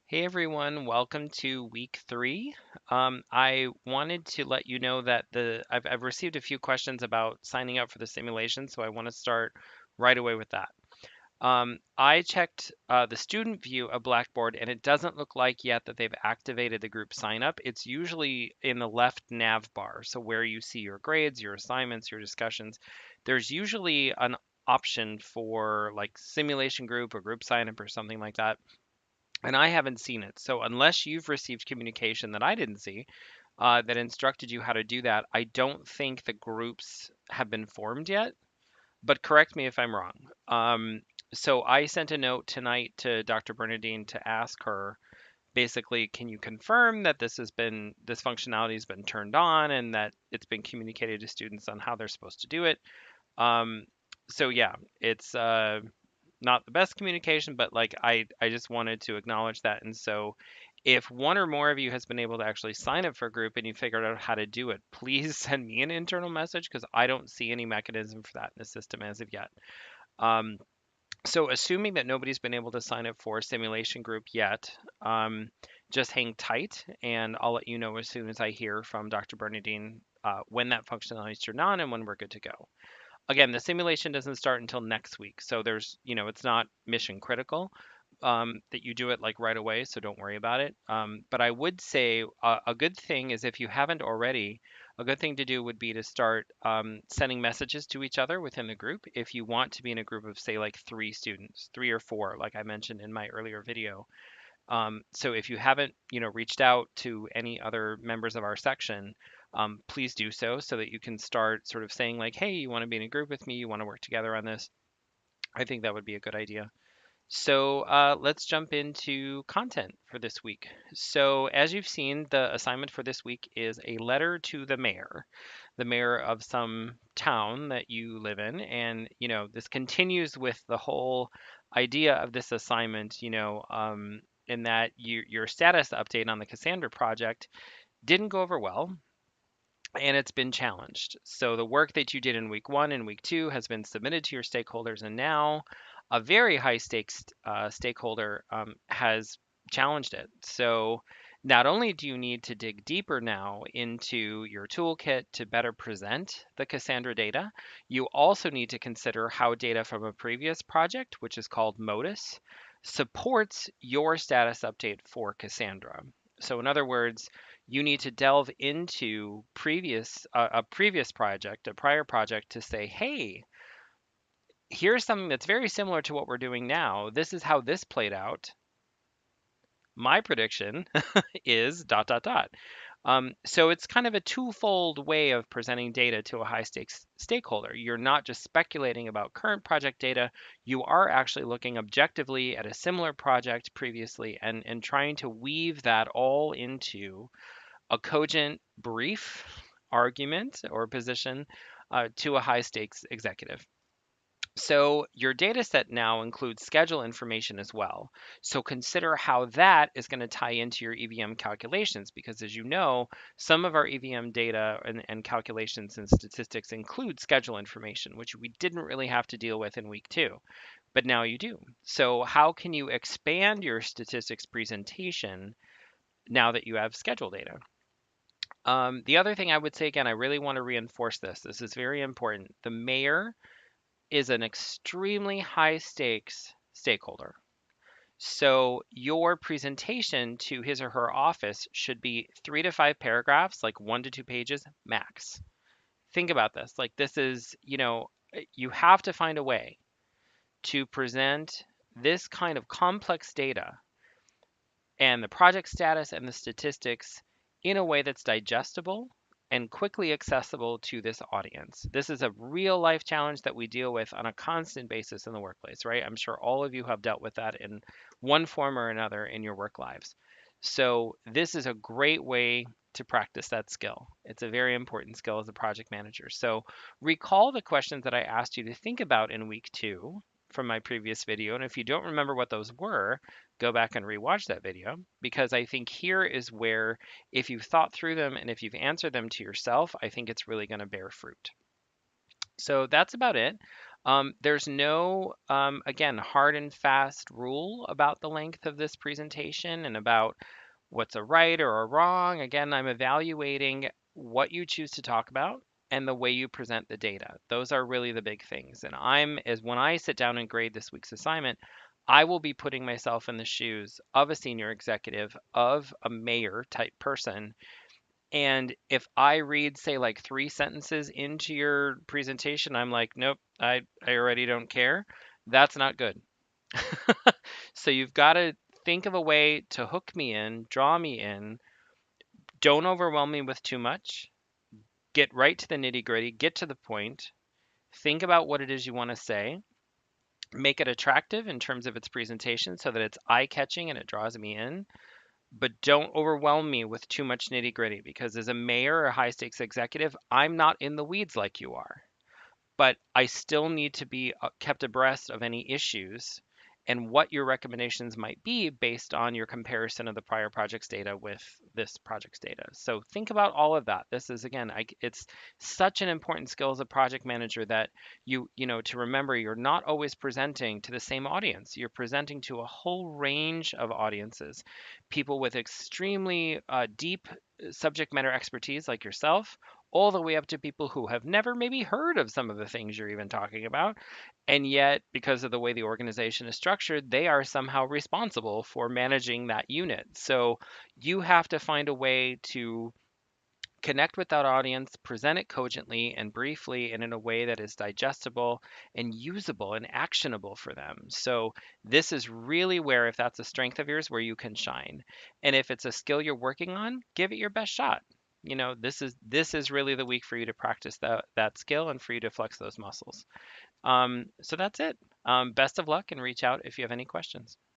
Hey everyone, welcome to week 3. I wanted to let you know that I've received a few questions about signing up for the simulation, so I want to start right away with that. I checked the student view of Blackboard, and it doesn't look like yet that they've activated the group sign up. It's usually in the left nav bar, so where you see your grades, your assignments, your discussions. There's usually an option for like simulation group or group sign up or something like that, and I haven't seen it. So unless you've received communication that I didn't see that instructed you how to do that, I don't think the groups have been formed yet. But correct me if I'm wrong. So I sent a note tonight to Dr. Bernadine to ask her basically, can you confirm that this functionality has been turned on and that it's been communicated to students on how they're supposed to do it? Um, so yeah, it's not the best communication, but like I just wanted to acknowledge that. And so if one or more of you has been able to actually sign up for a group and you figured out how to do it, please send me an internal message because I don't see any mechanism for that in the system as of yet. Um, so assuming that nobody's been able to sign up for a simulation group yet, just hang tight and I'll let you know as soon as I hear from Dr. Bernadine when that functionality is turned on and when we're good to go. Again, the simulation doesn't start until next week, so it's not mission critical that you do it like right away, so don't worry about it. But I would say a good thing is if you haven't already, a good thing to do would be to start sending messages to each other within the group if you want to be in a group of, say, like 3 students, 3 or 4, like I mentioned in my earlier video. So if you haven't, reached out to any other members of our section, please do so that you can start sort of saying like, hey, you want to be in a group with me, you want to work together on this. I think that would be a good idea. So let's jump into content for this week. So as you've seen, the assignment for this week is a letter to the mayor of some town that you live in. And, this continues with the whole idea of this assignment, in that your status update on the Cassandra project didn't go over well and it's been challenged. So the work that you did in week 1 and week 2 has been submitted to your stakeholders, and now a very high stakes stakeholder has challenged it. So not only do you need to dig deeper now into your toolkit to better present the Cassandra data, you also need to consider how data from a previous project, which is called Modus, supports your status update for Cassandra. So in other words, you need to delve into a previous project, a prior project to say, hey, here's something that's very similar to what we're doing now. This is how this played out. My prediction is dot dot dot. So it's kind of a twofold way of presenting data to a high stakes stakeholder. You're not just speculating about current project data, you are actually looking objectively at a similar project previously and trying to weave that all into a cogent brief argument or position to a high stakes executive. So your data set now includes schedule information as well. So consider how that is going to tie into your EVM calculations because as you know, some of our EVM data and calculations and statistics include schedule information, which we didn't really have to deal with in week 2, but now you do. So how can you expand your statistics presentation now that you have schedule data? The other thing I would say again, I really want to reinforce this. This is very important. The mayor is an extremely high stakes stakeholder. So your presentation to his or her office should be 3 to 5 paragraphs, like 1 to 2 pages max. Think about this. Like this is, you have to find a way to present this kind of complex data and the project status and the statistics in a way that's digestible and quickly accessible to this audience. This is a real life challenge that we deal with on a constant basis in the workplace, right? I'm sure all of you have dealt with that in one form or another in your work lives. So, this is a great way to practice that skill. It's a very important skill as a project manager. So, recall the questions that I asked you to think about in week 2 from my previous video. And if you don't remember what those were, go back and rewatch that video because I think here is where, if you've thought through them and if you've answered them to yourself, I think it's really going to bear fruit. So that's about it. There's no, again, hard and fast rule about the length of this presentation and about what's a right or a wrong. Again, I'm evaluating what you choose to talk about and the way you present the data. Those are really the big things. And as when I sit down and grade this week's assignment, I will be putting myself in the shoes of a senior executive, of a mayor type person. And if I read, say, like 3 sentences into your presentation, I'm like, nope, I already don't care. That's not good. So you've got to think of a way to hook me in, draw me in. Don't overwhelm me with too much. Get right to the nitty gritty, get to the point. Think about what it is you want to say. Make it attractive in terms of its presentation so that it's eye catching and it draws me in. But don't overwhelm me with too much nitty gritty because as a mayor or high stakes executive, I'm not in the weeds like you are, but I still need to be kept abreast of any issues and what your recommendations might be based on your comparison of the prior project's data with this project's data. So think about all of that. This is again, it's such an important skill as a project manager that to remember you're not always presenting to the same audience. You're presenting to a whole range of audiences, people with extremely deep subject matter expertise like yourself, all the way up to people who have never maybe heard of some of the things you're even talking about. And yet, because of the way the organization is structured, they are somehow responsible for managing that unit. So you have to find a way to connect with that audience, present it cogently and briefly and in a way that is digestible and usable and actionable for them. So this is really where, if that's a strength of yours, where you can shine. And if it's a skill you're working on, give it your best shot. This is really the week for you to practice that skill and for you to flex those muscles. So that's it. Best of luck and reach out if you have any questions.